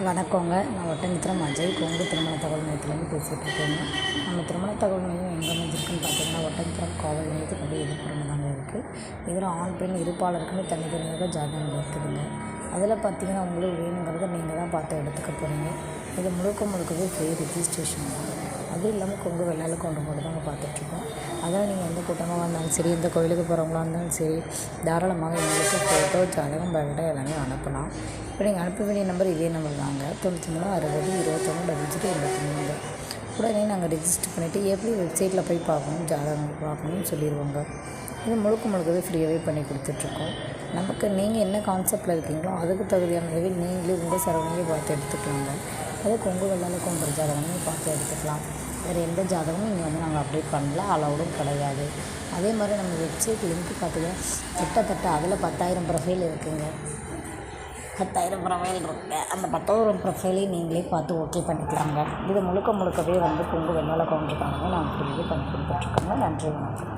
வணக்கங்க. நான் ஒட்டன்சத்திரம் அஜய் கொங்கு திருமண தகவல் மையத்துலேருந்து பேசிகிட்டு இருக்கேங்க. நம்ம திருமண தகவல் மையம் எங்கே அமைஞ்சிருக்குன்னு பார்த்தீங்கன்னா ஒட்டன்சத்திரம் காவல் நிலையத்துக்கு எதிர்ப்புறம் தாங்க இருக்குது. இதில் ஆண் பெண் இருப்பாளருக்குன்னு தனித்தனியாக ஜாதகம் இருக்குதுங்க. அதில் பார்த்தீங்கன்னா உங்களுக்கு வேணுங்கிறத நீங்கள் தான் பார்த்து எடுத்துக்க போகிறீங்க. இது முழுக்கவே ஃப்ரீ ரிஜிஸ்ட்ரேஷன் தான். அதுவும் இல்லாமல் கொங்கு வெள்ளாள கொண்டு போட்டு தாங்க பார்த்துட்ருக்கோம். அதான் நீங்கள் எந்த கூட்டமாக இருந்தாலும் சரி, எந்த கோயிலுக்கு போகிறவங்களா இருந்தாலும் சரி, தாராளமாக எங்களுக்கு ஃபோட்டோ ஜாதகம் பயோடா எல்லாமே அனுப்பலாம். இப்போ நீங்கள் அனுப்ப வேண்டிய நம்பர் இதே நம்பர் தாங்க, 9360 21 00 83. உடனே நாங்கள் ரெஜிஸ்டர் பண்ணிவிட்டு எப்படி வெப்சைட்டில் போய் பார்க்கணும், ஜாதகம் பார்க்கணும்னு சொல்லிடுவோங்க. இது முழுக்கவே ஃப்ரீயாகவே பண்ணி கொடுத்துட்ருக்கோம். நமக்கு நீங்கள் என்ன கான்செப்டில் இருக்கீங்களோ அதுக்கு தகுதியான அளவில் நீங்களே உங்கள் சரவணையை பார்த்து எடுத்துக்கலாங்க. அது கொங்கு வெள்ளாள கொண்டு ஜாதகமும் பார்த்து எடுத்துக்கலாம். வேறு எந்த ஜாதகமும் இங்கே நாங்கள் அப்டேட் பண்ணல, அலௌடும் கிடையாது. அதே மாதிரி நம்ம வெப்சைட் லிங்க் பார்த்தீங்கன்னா கிட்டத்தட்ட அதில் 10,000 ப்ரொஃபைல் இருக்குதுங்க. 10,000 ப்ரொஃபைல் இருக்குங்க. அந்த 10,000 ப்ரொஃபைலையும் நீங்களே பார்த்து ஓகே பண்ணிக்கலாங்க. இது முழுக்கவே கொங்கு வெள்ளாள கொண்டு நாங்கள் ஃப்ரீயாக பண்ணி கொடுத்துட்ருக்கோங்க. நன்றி, வணக்கம்.